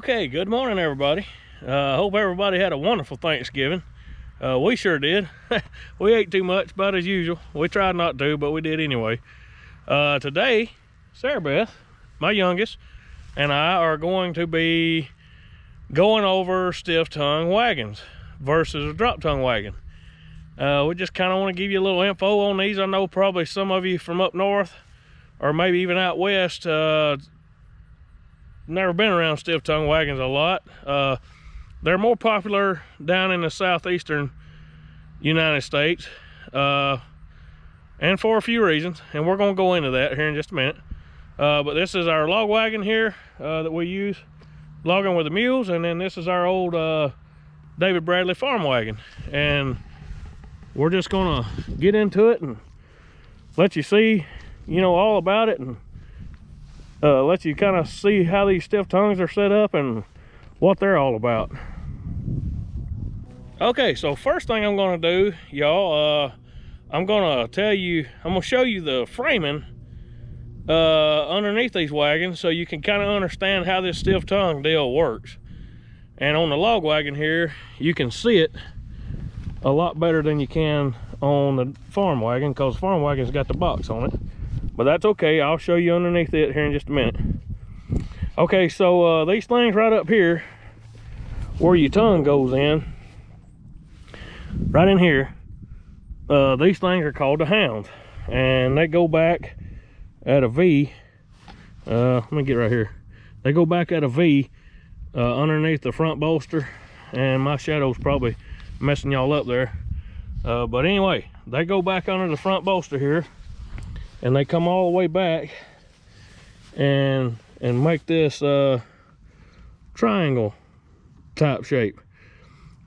Okay, good morning everybody. Hope everybody had a wonderful Thanksgiving. We sure did. We ate too much, about as usual. We tried not to, but we did anyway. Today, Sarah Beth, my youngest, and I are going to be going over stiff tongue wagons versus a drop tongue wagon. We just kind of want to give you a little info on these. I know probably some of you from up north or maybe even out west never been around stiff tongue wagons a lot. They're more popular down in the southeastern United States, and for a few reasons, and we're going to go into that here in just a minute. But this is our log wagon here that we use logging with the mules, and then this is our old David Bradley farm wagon, and we're just gonna get into it and let you see, you know, all about it, and let you kind of see how these stiff tongues are set up and what they're all about. Okay, so first thing I'm gonna do, y'all, I'm gonna show you the framing underneath these wagons so you can kind of understand how this stiff tongue deal works. And on the log wagon here, you can see it a lot better than you can on the farm wagon, because the farm wagon's got the box on it. But that's okay, I'll show you underneath it here in just a minute. Okay, so these things right up here where your tongue goes in, right in here, these things are called the hounds, and they go back at a V. Let me get right here. They go back at a V underneath the front bolster, and my shadow's probably messing y'all up there, but anyway, they go back under the front bolster here, and they come all the way back and make this triangle type shape,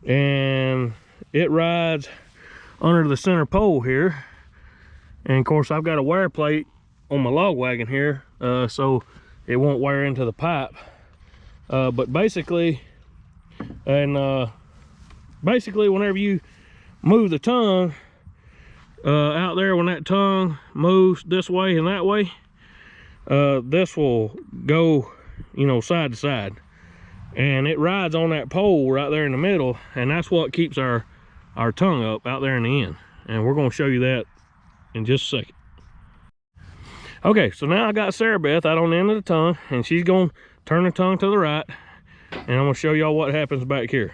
and it rides under the center pole here. And of course I've got a wear plate on my log wagon here, so it won't wear into the pipe, but basically whenever you move the tongue out there, when that tongue moves this way and that way, this will go, you know, side to side, and it rides on that pole right there in the middle, and that's what keeps our tongue up out there in the end. And we're going to show you that in just a second. Okay, so now I got Sarah Beth out on the end of the tongue, and she's going to turn the tongue to the right, and I'm going to show y'all what happens back here.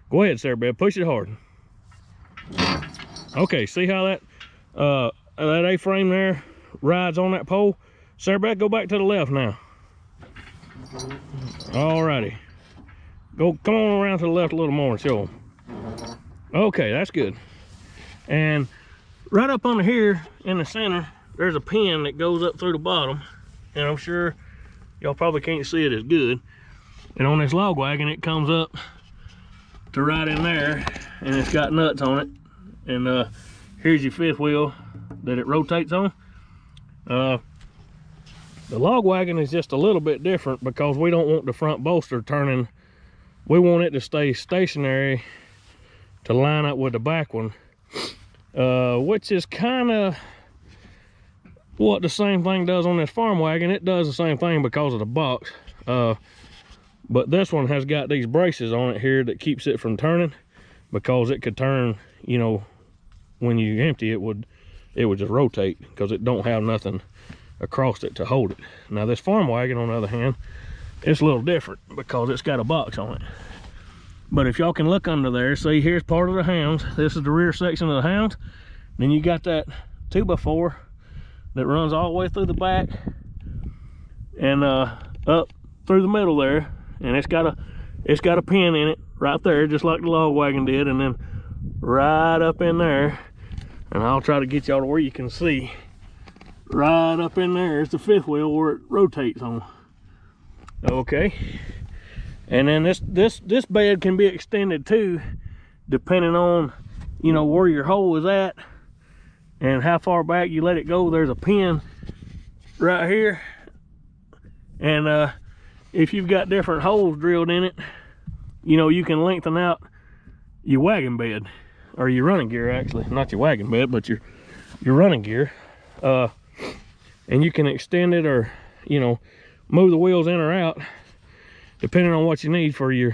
Go ahead, Sarah Beth, push it hard. Okay, see how that A-frame there rides on that pole? Sarah Beth, go back to the left now. Alrighty. Come on around to the left a little more and show them. Okay, that's good. And right up under here in the center, there's a pin that goes up through the bottom, and I'm sure y'all probably can't see it as good. And on this log wagon, it comes up to right in there, and it's got nuts on it. And here's your fifth wheel that it rotates on. The log wagon is just a little bit different because we don't want the front bolster turning. We want it to stay stationary to line up with the back one, which is kind of what the same thing does on this farm wagon. It does the same thing because of the box, but this one has got these braces on it here that keeps it from turning, because it could turn, you know, when you empty it would just rotate because it don't have nothing across it to hold it. Now this farm wagon, on the other hand, it's a little different because it's got a box on it. But if y'all can look under there, see, here's part of the hounds. This is the rear section of the hounds. Then you got that 2x4 that runs all the way through the back and up through the middle there, and it's got a pin in it right there, just like the log wagon did. And then right up in there, and I'll try to get y'all to where you can see, right up in there is the fifth wheel where it rotates on. Okay, and then this bed can be extended too, depending on, you know, where your hole is at and how far back you let it go. There's a pin right here, and if you've got different holes drilled in it, you know, you can lengthen out your wagon bed, or your running gear, actually, not your wagon bed, but your running gear, and you can extend it, or, you know, move the wheels in or out. depending on what you need for your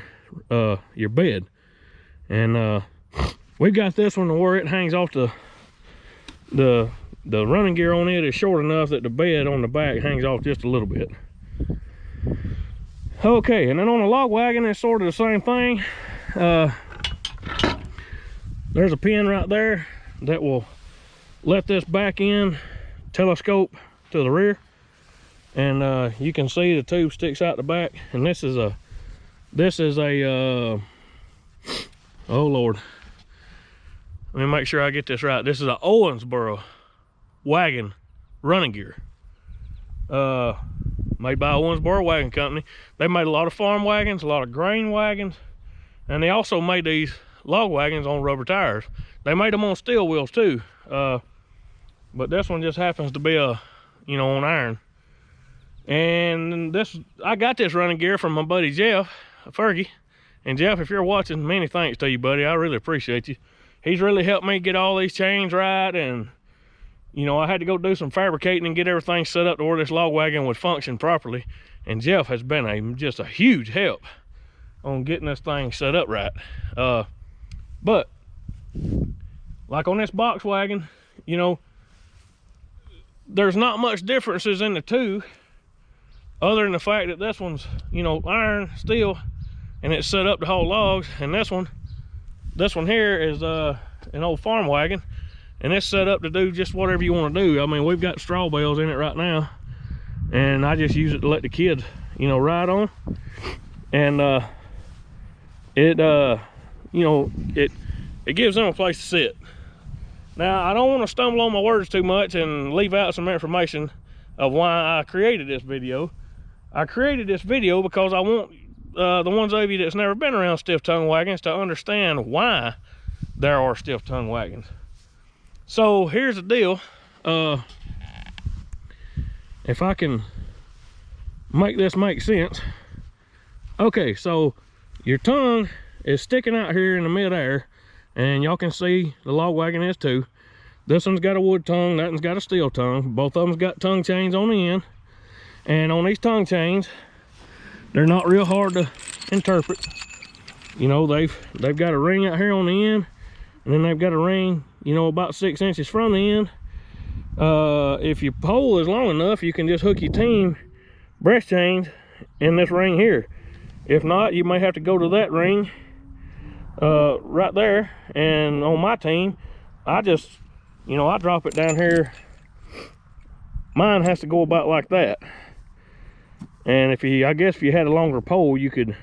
bed. And we got this one to where it hangs off the running gear on it is short enough that the bed on the back hangs off just a little bit. Okay, and then on the log wagon, it's sort of the same thing. There's a pin right there that will let this back end telescope to the rear, and you can see the tube sticks out the back. And this is a oh Lord, let me make sure I get this right. This is a Owensboro wagon running gear, made by Owensboro Wagon Company. They made a lot of farm wagons, a lot of grain wagons, and they also made these log wagons on rubber tires. They made them on steel wheels too, but this one just happens to be on iron. And I got this running gear from my buddy Jeff Fergie. And Jeff, if you're watching, many thanks to you, buddy. I really appreciate you. He's really helped me get all these chains right, and I had to go do some fabricating and get everything set up to where this log wagon would function properly. And Jeff has been just a huge help on getting this thing set up right. But like on this box wagon, there's not much differences in the two, other than the fact that this one's iron, steel, and it's set up to haul logs. And this one here is an old farm wagon, and it's set up to do just whatever you want to do. I mean, we've got straw bales in it right now, and I just use it to let the kids ride on. And it gives them a place to sit. Now, I don't want to stumble on my words too much and leave out some information of why I created this video. I created this video because I want the ones of you that's never been around stiff tongue wagons to understand why there are stiff tongue wagons. So here's the deal. If I can make this make sense. Okay, so your tongue is sticking out here in the midair, and y'all can see the log wagon is too. This one's got a wood tongue, that one's got a steel tongue. Both of them's got tongue chains on the end. And on these tongue chains, they're not real hard to interpret. They've got a ring out here on the end, and then they've got a ring, about 6 inches from the end. If your pole is long enough, you can just hook your team breast chains in this ring here. If not, you may have to go to that ring right there. And on my team, I just, I drop it down here. Mine has to go about like that. And I guess if you had a longer pole, you could,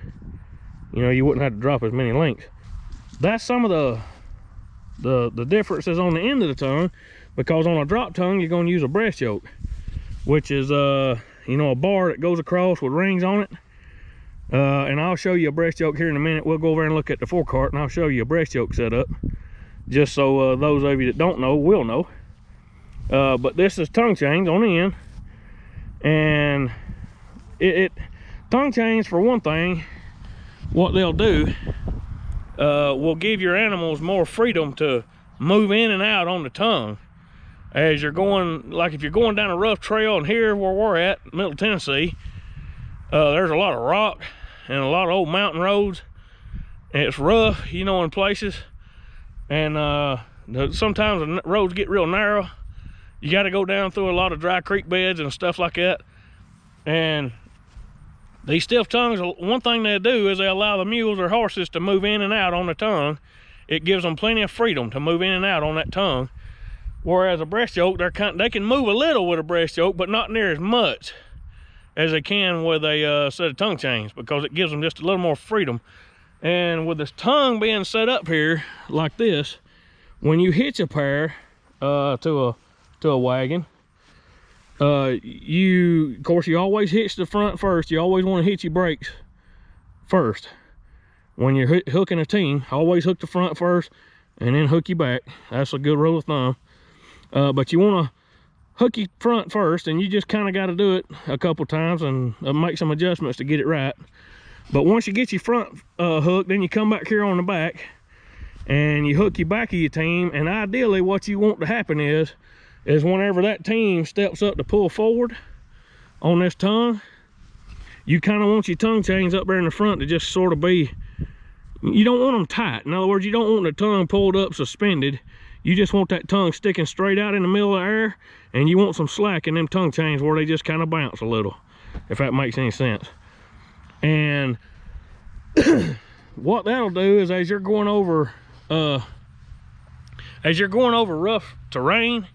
you wouldn't have to drop as many lengths. That's some of the differences on the end of the tongue, because on a drop tongue, you're going to use a breast yoke, which is, a bar that goes across with rings on it. And I'll show you a breast yoke here in a minute. We'll go over and look at the forecart, and I'll show you a breast yoke setup, just so those of you that don't know will know. But this is tongue chains on the end, and tongue chains, for one thing, what they'll do will give your animals more freedom to move in and out on the tongue as you're going. Like if you're going down a rough trail, and here where we're at, Middle Tennessee, there's a lot of rock and a lot of old mountain roads, and it's rough, in places. And sometimes the roads get real narrow. You got to go down through a lot of dry creek beds and stuff like that. And these stiff tongues, one thing they do is they allow the mules or horses to move in and out on the tongue. It gives them plenty of freedom to move in and out on that tongue. Whereas a breast yoke, they can move a little with a breast yoke, but not near as much as they can with a set of tongue chains, because it gives them just a little more freedom. And with this tongue being set up here like this, when you hitch a pair to a wagon, of course you always hitch the front first. You always want to hitch your brakes first. When you're hooking a team, always hook the front first and then hook your back. That's a good rule of thumb. But you want to hook your front first, and you just kind of got to do it a couple times and make some adjustments to get it right. But once you get your front hooked, then you come back here on the back and you hook your back of your team. And ideally what you want to happen is whenever that team steps up to pull forward on this tongue, you kind of want your tongue chains up there in the front to just sort of be, you don't want them tight. In other words, you don't want the tongue pulled up suspended. You just want that tongue sticking straight out in the middle of the air, and you want some slack in them tongue chains where they just kind of bounce a little, if that makes any sense. And what that'll do is as you're going over rough terrain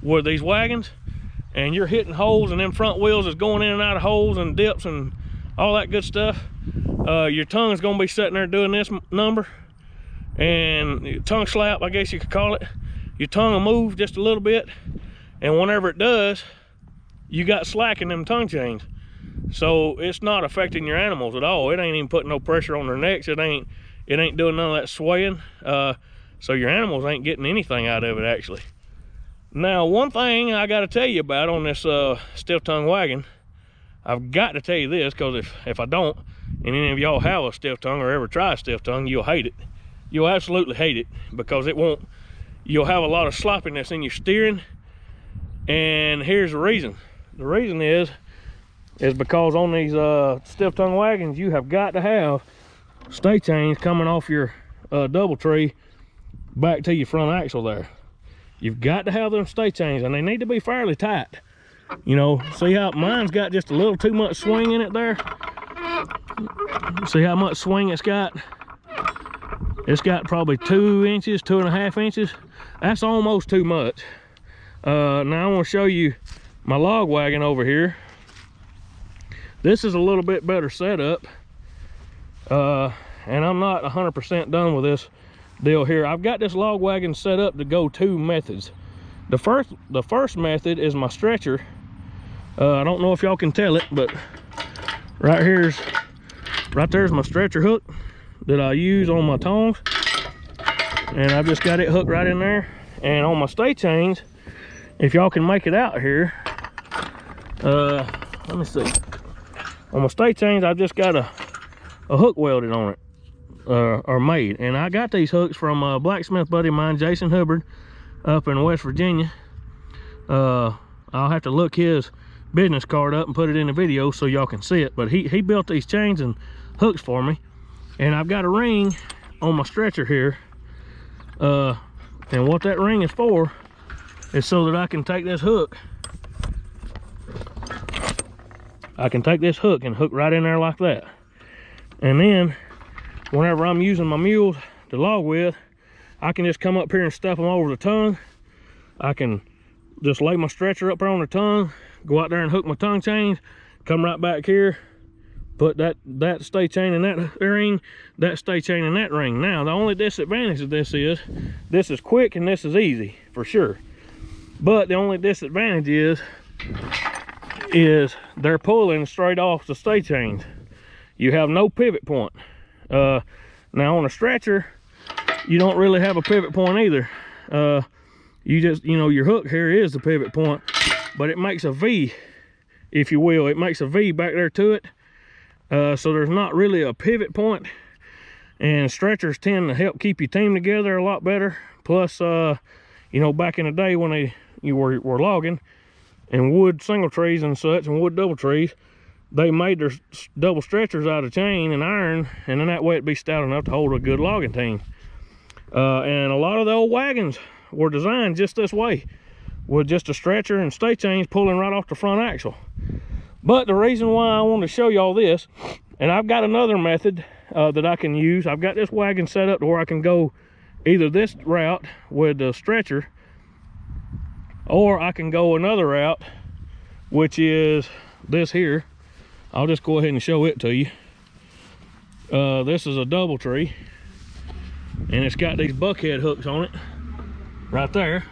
with these wagons, and you're hitting holes, and them front wheels is going in and out of holes and dips and all that good stuff, your tongue's gonna be sitting there doing this number, and your tongue slap, I guess you could call it. Your tongue will move just a little bit, and whenever it does, you got slack in them tongue chains. So it's not affecting your animals at all. It ain't even putting no pressure on their necks. It ain't doing none of that swaying. So your animals ain't getting anything out of it, actually. Now, one thing I got to tell you about on this stiff tongue wagon, I've got to tell you this, because if I don't, and any of y'all have a stiff tongue or ever try a stiff tongue, you'll hate it. You'll absolutely hate it, because you'll have a lot of sloppiness in your steering. And here's the reason. The reason is because on these stiff tongue wagons, you have got to have stay chains coming off your double tree back to your front axle there. You've got to have them stay chains, and they need to be fairly tight. You know, see how mine's got just a little too much swing in it there? See how much swing it's got? It's got probably 2 inches, 2.5 inches. That's almost too much. Now I want to show you my log wagon over here. This is a little bit better setup. And I'm not 100% done with this deal here. I've got this log wagon set up to go 2 methods. The first method is my stretcher. I don't know if y'all can tell it, but right there's my stretcher hook that I use on my tongs, and I've just got it hooked right in there. And on my stay chains, if y'all can make it out here, let me see. On my stay chains, I've just got a hook welded on it, or made. And I got these hooks from a blacksmith buddy of mine, Jason Hubbard, up in West Virginia. I'll have to look his business card up and put it in the video so y'all can see it. But he built these chains and hooks for me. And I've got a ring on my stretcher here. And what that ring is for is so that I can take this hook. I can take this hook and hook right in there like that. And then whenever I'm using my mules to log with, I can just come up here and step them over the tongue. I can just lay my stretcher up there on the tongue, go out there and hook my tongue chains, come right back here, put that stay chain in that ring, that stay chain in that ring. Now, the only disadvantage of this is quick and this is easy for sure. But the only disadvantage is they're pulling straight off the stay chains. You have no pivot point. Now on a stretcher, you don't really have a pivot point either. You just, you know, your hook here is the pivot point, but it makes a V, if you will. It makes a V back there to it. So there's not really a pivot point, and stretchers tend to help keep your team together a lot better. Plus, you know, back in the day when you were logging and wood single trees and such, and wood double trees, they made their double stretchers out of chain and iron, and then that way it'd be stout enough to hold a good logging team. And a lot of the old wagons were designed just this way, with just a stretcher and stay chains pulling right off the front axle. But the reason why I want to show y'all this, and I've got another method that I can use. I've got this wagon set up to where I can go either this route with the stretcher, or I can go another route, which is this here. I'll just go ahead and show it to you. This is a double tree, and it's got these buckhead hooks on it right there.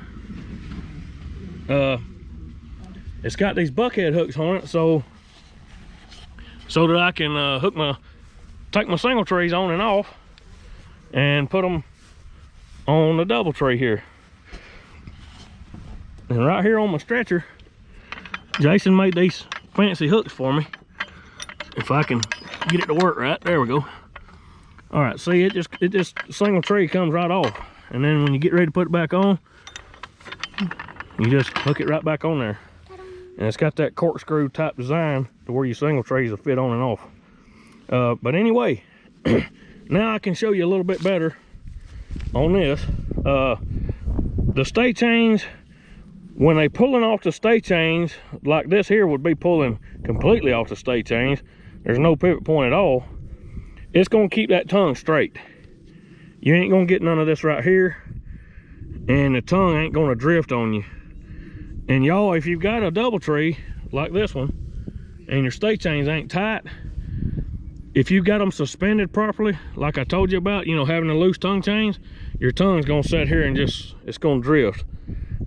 It's got these buckhead hooks on it so that I can take my single trees on and off and put them on the double tree here. And right here on my stretcher, Jason made these fancy hooks for me. If I can get it to work right, there we go. All right, see, it just single tree comes right off, and then when you get ready to put it back on, you just hook it right back on there. and it's got that corkscrew type design to where your single trays will fit on and off. But anyway, now I can show you a little bit better on this. The stay chains, when they pulling off the stay chains, like this here would be pulling completely off the stay chains. There's no pivot point at all. It's gonna keep that tongue straight. You ain't gonna get none of this right here, and the tongue ain't gonna drift on you. And y'all, if you've got a double tree like this one, and your stay chains ain't tight, if you got them suspended properly, like I told you about, you know, having the loose tongue chains, your tongue's gonna sit here and just, it's gonna drift.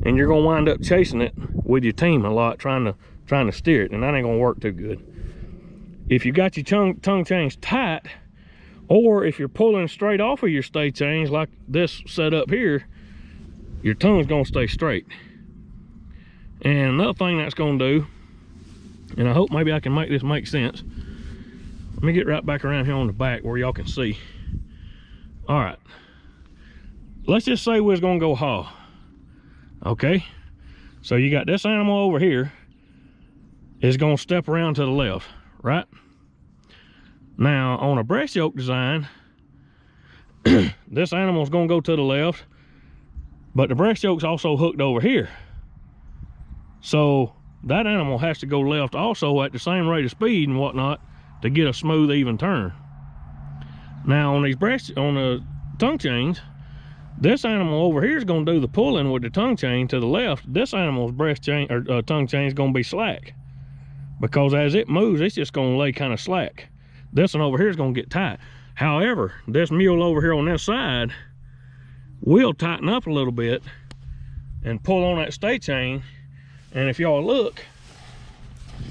And you're gonna wind up chasing it with your team a lot, trying to steer it, and that ain't gonna work too good. If you got your tongue chains tight, or if you're pulling straight off of your stay chains like this set up here, your tongue's gonna stay straight. And another thing that's gonna do, and I hope maybe I can make this make sense. Let me get right back around here on the back where y'all can see. All right, let's just say we're gonna go haul. Okay, so you got this animal over here is gonna step around to the left, right? Now on a breast yoke design, this animal's gonna go to the left, but the breast yoke's also hooked over here. So that animal has to go left also at the same rate of speed and whatnot to get a smooth, even turn. Now on these on the tongue chains, this animal over here is going to do the pulling with the tongue chain to the left. This animal's breast chain or tongue chain is going to be slack, because as it moves, it's just going to lay kind of slack. This one over here is going to get tight. However, this mule over here on this side will tighten up a little bit and pull on that stay chain. And if y'all look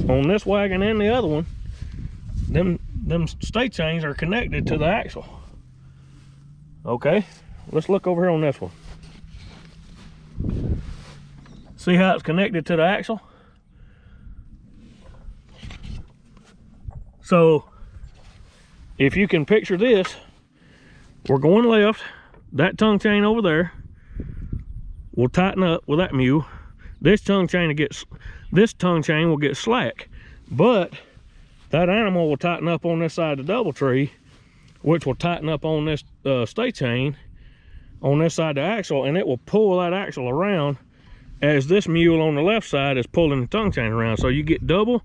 on this wagon and the other one, them stay chains are connected to the axle. Okay, let's look over here on this one. See how it's connected to the axle? So if you can picture this, we're going left, that tongue chain over there will tighten up with that mule. This tongue chain will get slack, but that animal will tighten up on this side of the double tree, which will tighten up on this stay chain on this side of the axle, and it will pull that axle around as this mule on the left side is pulling the tongue chain around. So you get double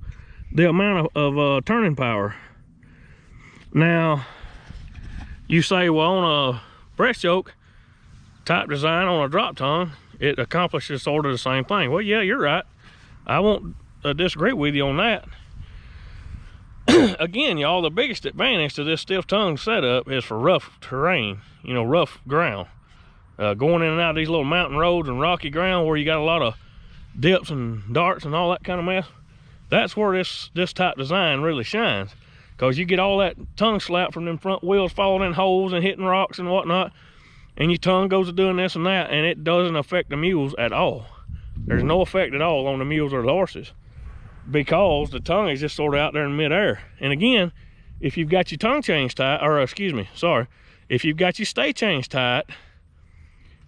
the amount of turning power. Now you say, well, on a breast yoke type design on a drop tongue, it accomplishes sort of the same thing. Well, yeah, you're right. I won't disagree with you on that. Again, y'all, the biggest advantage to this stiff tongue setup is for rough terrain, you know, rough ground. Going in and out of these little mountain roads and rocky ground where you got a lot of dips and darts and all that kind of mess. That's where this type design really shines, because you get all that tongue slap from them front wheels falling in holes and hitting rocks and whatnot, and your tongue goes to doing this and that, and it doesn't affect the mules at all. There's no effect at all on the mules or the horses, because the tongue is just sort of out there in midair. And again, if you've got your tongue chains tight, or excuse me, sorry, if you've got your stay chains tight,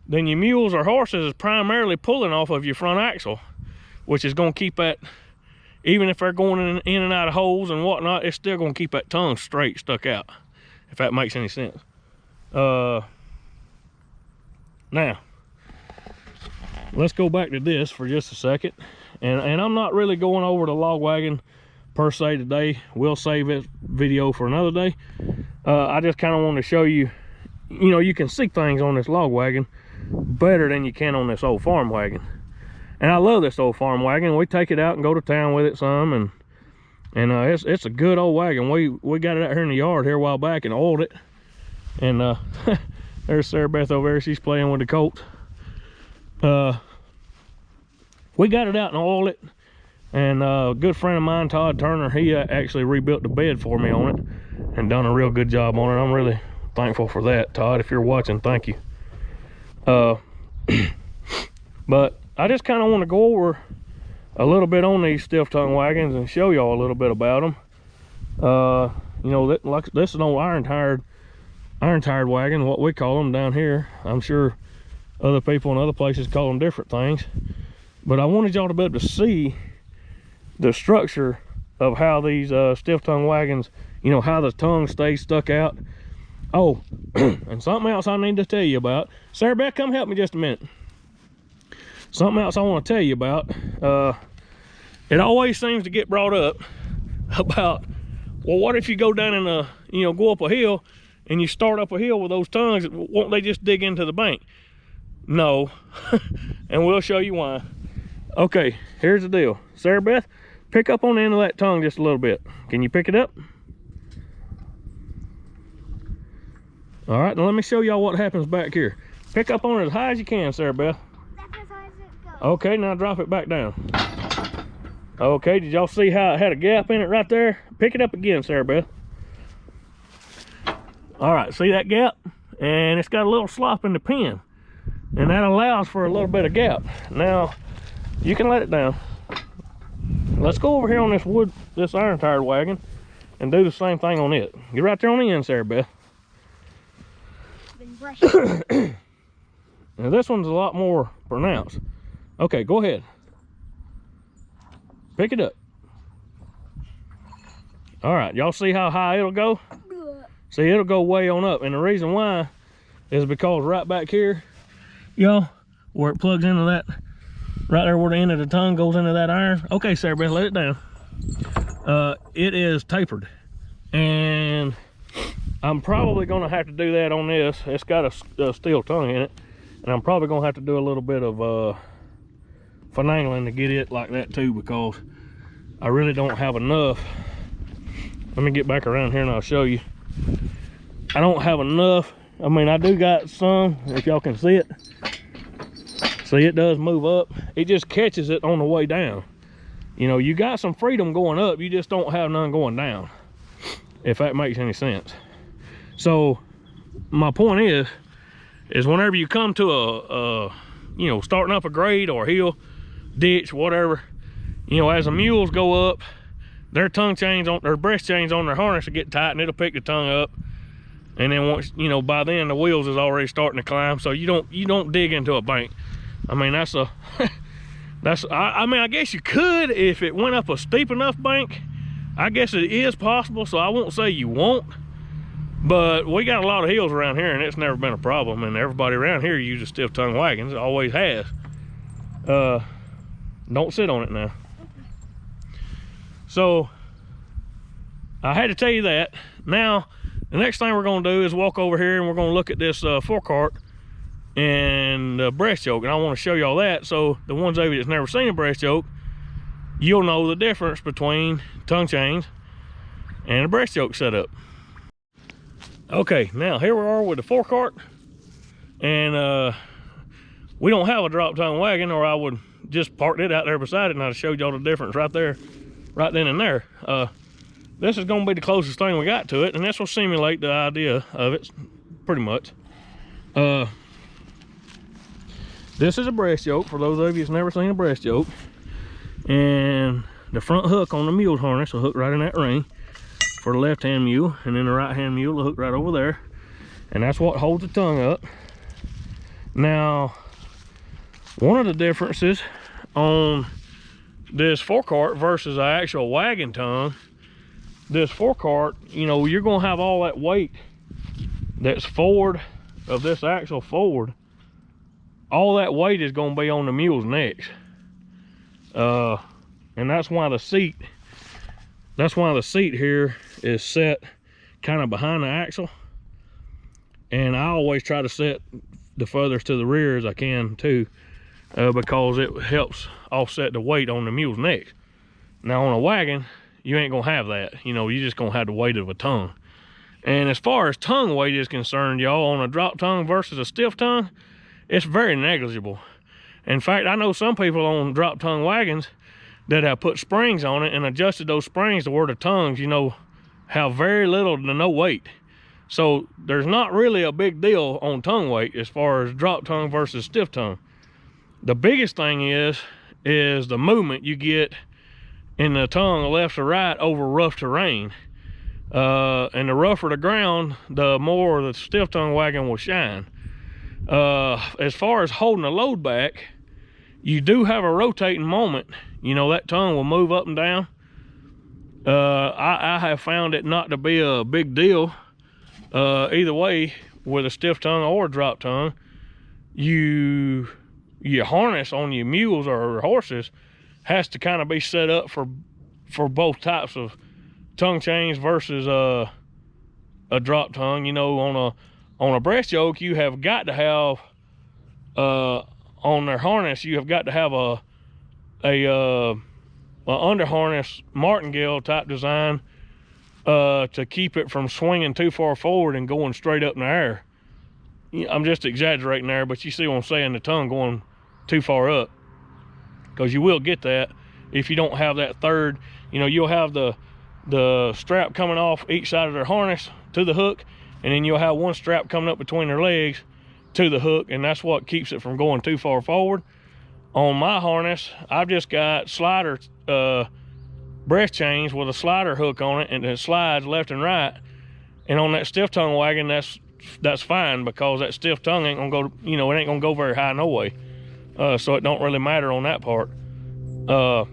then your mules or horses is primarily pulling off of your front axle, which is going to keep that, even if they're going in and out of holes and whatnot, it's still going to keep that tongue straight, stuck out, if that makes any sense. Now, let's go back to this for just a second. And I'm not really going over the log wagon per se today. We'll save this video for another day. I just kind of want to show you, you know, you can see things on this log wagon better than you can on this old farm wagon. And I love this old farm wagon. We take it out and go to town with it some, and it's a good old wagon. We got it out here in the yard here a while back and oiled it. And there's Sarah Beth over there. She's playing with the colt. We got it out and oiled it, and a good friend of mine, Todd Turner, he actually rebuilt the bed for me on it and done a real good job on it. I'm really thankful for that, Todd. If you're watching, thank you. But I just kind of want to go over a little bit on these stiff tongue wagons and show y'all a little bit about them. You know, like this is an old iron tired wagon, what we call them down here. I'm sure other people in other places call them different things, but I wanted y'all to be able to see the structure of how these stiff tongue wagons, you know, how the tongue stays stuck out. Oh, and something else I need to tell you about. Sarah Beth, come help me just a minute. Something else I want to tell you about. It always seems to get brought up about, well, what if you go down in a, you know, go up a hill and you start up a hill with those tongues, won't they just dig into the bank? No, and we'll show you why. Okay, here's the deal. Sarah Beth, pick up on the end of that tongue just a little bit. Can you pick it up? All right, now let me show y'all what happens back here. Pick up on it as high as you can, Sarah Beth. That's as high as it goes. Okay, now drop it back down. Okay, did y'all see how it had a gap in it right there? Pick it up again, Sarah Beth. All right, see that gap? And it's got a little slop in the pin. And that allows for a little bit of gap. Now, you can let it down. Let's go over here on this iron tired wagon and do the same thing on it. Get right there on the end, Sarah Beth. Now this one's a lot more pronounced. Okay, go ahead. Pick it up. All right, y'all see how high it'll go? See, it'll go way on up. And the reason why is because right back here, y'all, where it plugs into that, right there where the end of the tongue goes into that iron. Okay, Sarah Beth, let it down. It is tapered. And I'm probably gonna have to do that on this. It's got a steel tongue in it. And I'm probably gonna have to do a little bit of finagling to get it like that too, because I really don't have enough. Let me get back around here and I'll show you. I don't have enough. I mean, I do got some, if y'all can see it. See, it does move up. It just catches it on the way down. You know, you got some freedom going up, you just don't have none going down, if that makes any sense. So my point is whenever you come to a you know, starting up a grade or a hill, ditch, whatever, you know, as the mules go up, their tongue chains on their breast chains on their harness will get tight and it'll pick the tongue up. And then once, you know, by then the wheels is already starting to climb, so you don't dig into a bank. I mean, that's a I mean, I guess you could if it went up a steep enough bank. I guess it is possible, so I won't say you won't. But we got a lot of hills around here and it's never been a problem, and everybody around here uses stiff tongue wagons. It always has. Don't sit on it now. So I had to tell you that. Now the next thing we're going to do is walk over here and we're going to look at this forecart and the breast yoke, and I want to show y'all that, so the ones of you that's never seen a breast yoke, you'll know the difference between tongue chains and a breast yoke setup. Okay, now here we are with the forecart, and we don't have a drop tongue wagon, or I would just parked it out there beside it and I showed y'all the difference right there, right then and there. This is going to be the closest thing we got to it, and this will simulate the idea of it pretty much. This is a breast yoke for those of you that's never seen a breast yoke, and the front hook on the mule harness will hook right in that ring for the left hand mule, and then the right hand mule will hook right over there, and that's what holds the tongue up. Now, one of the differences on this forecart versus an actual wagon tongue, this forecart, you know, you're gonna have all that weight that's forward of this axle forward. All that weight is gonna be on the mule's necks. And that's why the seat here is set kind of behind the axle. And I always try to set the furthest to the rear as I can too, because it helps offset the weight on the mule's neck. Now on a wagon, you ain't gonna have that. You know, you're just gonna have the weight of a tongue. And as far as tongue weight is concerned, y'all, on a drop tongue versus a stiff tongue, it's very negligible. In fact, I know some people on drop tongue wagons that have put springs on it and adjusted those springs to where the tongues, you know, have very little to no weight. So there's not really a big deal on tongue weight as far as drop tongue versus stiff tongue. The biggest thing is the movement you get in the tongue left or right over rough terrain. And the rougher the ground, the more the stiff tongue wagon will shine. As far as holding a load back, you do have a rotating moment, You know, that tongue will move up and down. I have found it not to be a big deal. Either way, with a stiff tongue or a drop tongue, your harness on your mules or horses has to kind of be set up for both types of tongue chains versus a drop tongue. You know, on a breast yoke, you have got to have on their harness, you have got to have a under harness martingale type design to keep it from swinging too far forward and going straight up in the air. I'm just exaggerating there, but you see what I'm saying, the tongue going too far up, because you will get that if you don't have that third. You know, you'll have the strap coming off each side of their harness to the hook, and then you'll have one strap coming up between their legs to the hook, and that's what keeps it from going too far forward. On my harness, I've just got slider breast chains with a slider hook on it, and it slides left and right. And on that stiff tongue wagon, that's fine, because that stiff tongue ain't gonna go, you know, it ain't gonna go very high no way. So it don't really matter on that part. Now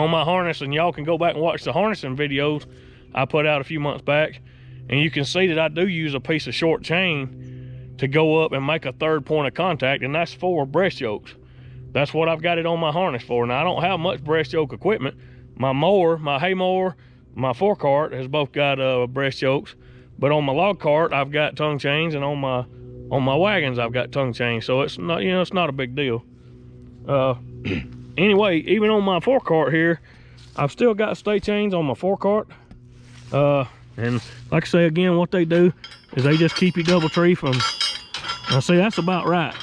on my harness, and y'all can go back and watch the harnessing videos I put out a few months back, and you can see that I do use a piece of short chain to go up and make a third point of contact, and that's for breast yokes. That's what I've got it on my harness for. Now, I don't have much breast yoke equipment. My mower, my hay mower, my forecart has both got breast yokes, but on my log cart, I've got tongue chains, and on my wagons, I've got tongue chains. So it's not, you know, it's not a big deal. Anyway, even on my forecart here, I've still got stay chains on my forecart. And like I say again, what they do is they just keep you double tree from, I see that's about right.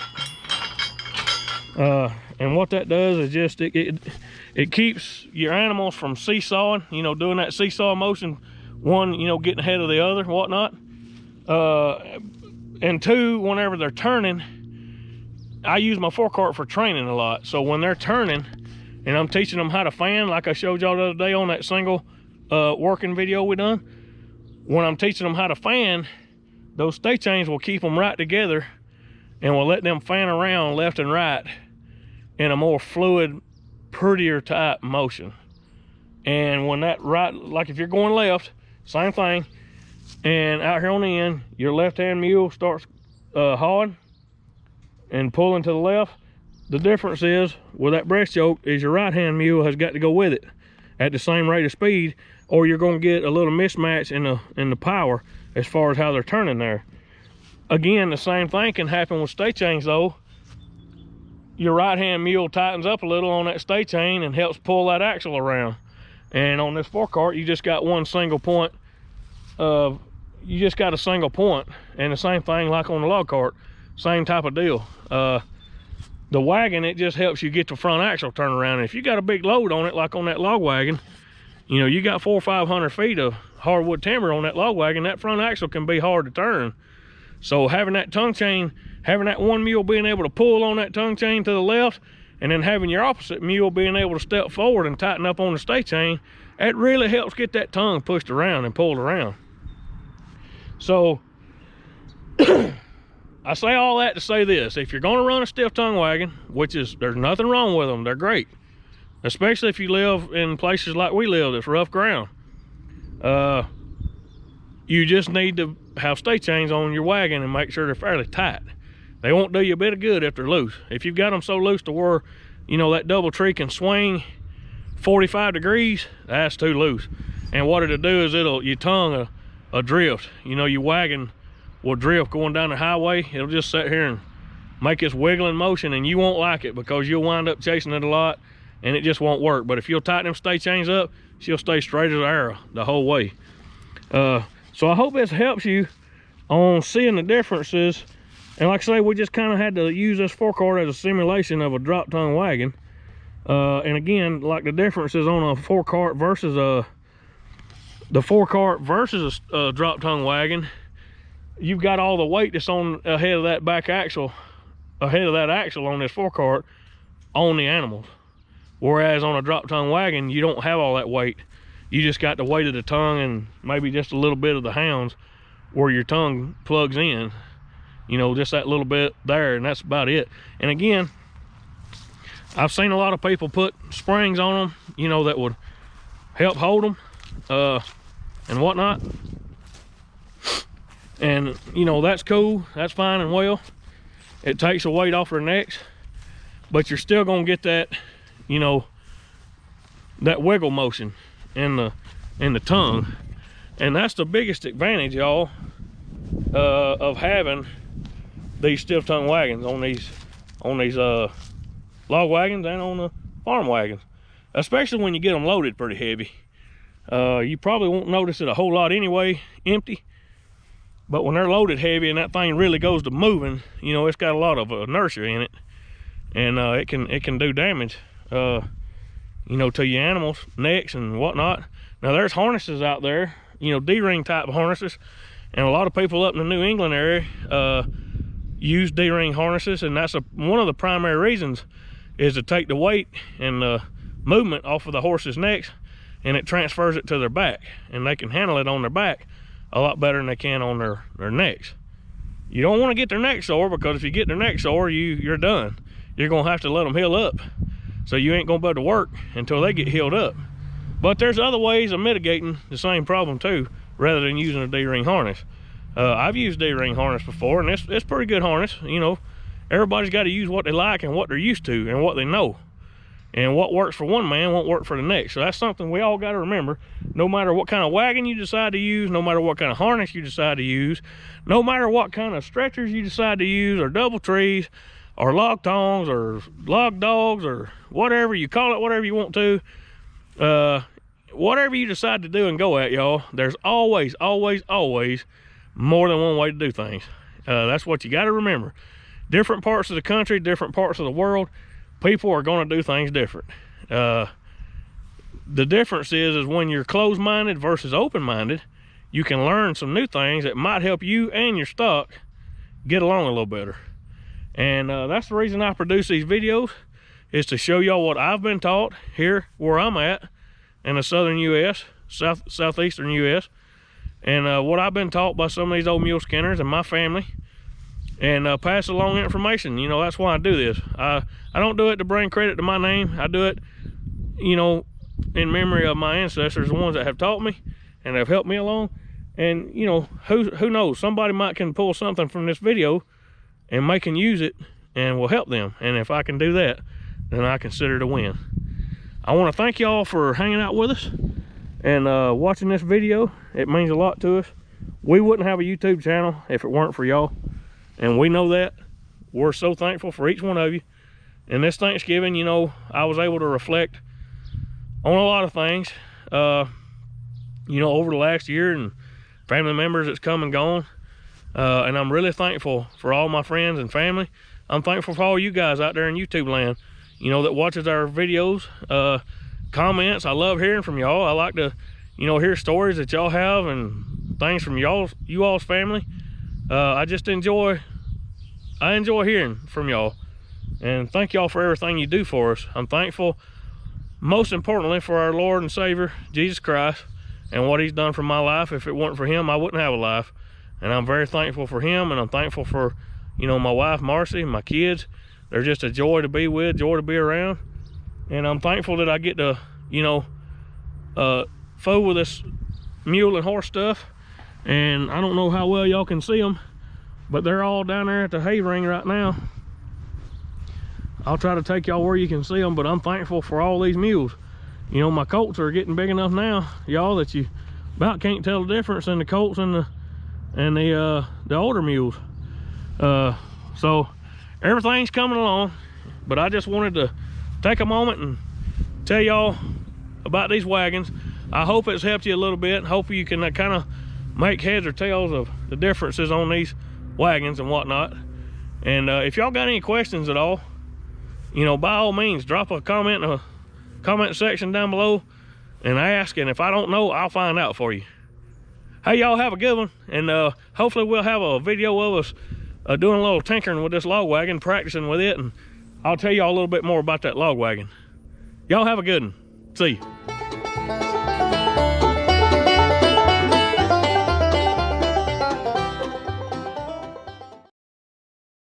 And what that does is just, it keeps your animals from seesawing, you know, doing that seesaw motion, one, you know, getting ahead of the other and whatnot. And two, whenever they're turning, I use my forecart for training a lot. So when they're turning and I'm teaching them how to fan, like I showed y'all the other day on that single working video we done, when I'm teaching them how to fan, those stay chains will keep them right together and will let them fan around left and right in a more fluid, prettier type motion. And when that right, like if you're going left, same thing, and out here on the end, your left hand mule starts hawing and pulling to the left. The difference is with that breast yoke is your right hand mule has got to go with it at the same rate of speed, or you're going to get a little mismatch in the power as far as how they're turning there. Again, the same thing can happen with stay chains though. Your right hand mule tightens up a little on that stay chain and helps pull that axle around. And on this forecart, you just got one single point of, you just got a single point. And the same thing like on the log cart, same type of deal. The wagon, it just helps you get the front axle turned around. And if you got a big load on it, like on that log wagon, you know, you got 400 or 500 feet of hardwood timber on that log wagon, that front axle can be hard to turn. So having that tongue chain, having that one mule being able to pull on that tongue chain to the left, and then having your opposite mule being able to step forward and tighten up on the stay chain, it really helps get that tongue pushed around and pulled around. So I say all that to say this: if you're going to run a stiff tongue wagon, which is, there's nothing wrong with them, they're great, especially if you live in places like we live that's rough ground. You just need to have stay chains on your wagon and make sure they're fairly tight. They won't do you a bit of good if they're loose. If you've got them so loose to where, you know, that double tree can swing 45 degrees, that's too loose. And what it'll do is your tongue will drift. You know, your wagon will drift going down the highway. It'll just sit here and make this wiggling motion, and you won't like it because you'll wind up chasing it a lot and it just won't work. But if you'll tighten them stay chains up, she'll stay straight as an arrow the whole way. So I hope this helps you on seeing the differences. And like I say, we just kind of had to use this forecart as a simulation of a drop tongue wagon. And again, like the differences on a forecart versus a drop tongue wagon, you've got all the weight that's on ahead of that back axle, ahead of that axle on this forecart on the animals. Whereas on a drop tongue wagon, you don't have all that weight. You just got the weight of the tongue and maybe just a little bit of the hounds where your tongue plugs in. You know, just that little bit there, and that's about it. And again, I've seen a lot of people put springs on them, you know, that would help hold them and whatnot. And you know, that's cool, that's fine and well. It takes the weight off their necks, but you're still gonna get that, you know, that wiggle motion in the tongue. And that's the biggest advantage, y'all, of having these stiff tongue wagons on these log wagons and on the farm wagons, especially when you get them loaded pretty heavy. You probably won't notice it a whole lot anyway, empty. But when they're loaded heavy and that thing really goes to moving, you know, it's got a lot of inertia in it, and it can do damage, you know, to your animals' necks and whatnot. Now there's harnesses out there, you know, D-ring type harnesses, and a lot of people up in the New England area use D-ring harnesses, and that's one of the primary reasons is to take the weight and the movement off of the horse's necks, and it transfers it to their back, and they can handle it on their back a lot better than they can on their necks. You don't want to get their neck sore, because if you get their neck sore, you're done. You're gonna have to let them heal up, so you ain't gonna be able to work until they get healed up. But there's other ways of mitigating the same problem too, rather than using a D-ring harness. I've used D-ring harness before, and it's pretty good harness. You know, everybody's got to use what they like and what they're used to and what they know. And what works for one man won't work for the next. So that's something we all got to remember. No matter what kind of wagon you decide to use, no matter what kind of harness you decide to use, no matter what kind of stretchers you decide to use, or double trees, or log tongs, or log dogs, or whatever you call it, whatever you want to, whatever you decide to do and go at, y'all, there's always, always, always more than one way to do things. That's what you got to remember. Different parts of the country, different parts of the world, people are going to do things different. The difference is when you're closed-minded versus open-minded, you can learn some new things that might help you and your stock get along a little better. And that's the reason I produce these videos, is to show y'all what I've been taught here where I'm at in the southern U.S., southeastern U.S., and what I've been taught by some of these old mule skinners and my family, and pass along information. You know, that's why I do this. I don't do it to bring credit to my name. I do it, you know, in memory of my ancestors, the ones that have taught me and have helped me along. And you know, who knows, somebody might can pull something from this video and they can use it and will help them. And if I can do that, then I consider it a win. I want to thank y'all for hanging out with us and watching this video. It means a lot to us. We wouldn't have a YouTube channel if it weren't for y'all, and we know that. We're so thankful for each one of you. And this Thanksgiving, you know, I was able to reflect on a lot of things, you know, over the last year, and family members that's come and gone. And I'm really thankful for all my friends and family. I'm thankful for all you guys out there in YouTube land, you know, that watches our videos, comments. I love hearing from y'all. I like to, you know, hear stories that y'all have and things from you all's family. I enjoy hearing from y'all, and thank y'all for everything you do for us. I'm thankful, most importantly, for our Lord and Savior Jesus Christ and what he's done for my life. If it weren't for him, I wouldn't have a life, and I'm very thankful for him. And I'm thankful for, you know, my wife Marcy and my kids. They're just a joy to be with, joy to be around. And I'm thankful that I get to, you know, fool with this mule and horse stuff. And I don't know how well y'all can see them, but they're all down there at the hay ring right now. I'll try to take y'all where you can see them, but I'm thankful for all these mules. You know, my colts are getting big enough now, y'all, that you about can't tell the difference in the colts and the older mules. So everything's coming along, but I just wanted to take a moment and tell y'all about these wagons. I hope it's helped you a little bit. Hope you can kind of make heads or tails of the differences on these wagons and whatnot. And if y'all got any questions at all, you know, by all means, drop a comment in the comment section down below and ask, and if I don't know, I'll find out for you. Hey, y'all have a good one, and hopefully we'll have a video of us doing a little tinkering with this log wagon, practicing with it, and I'll tell y'all a little bit more about that log wagon. Y'all have a good one. See you.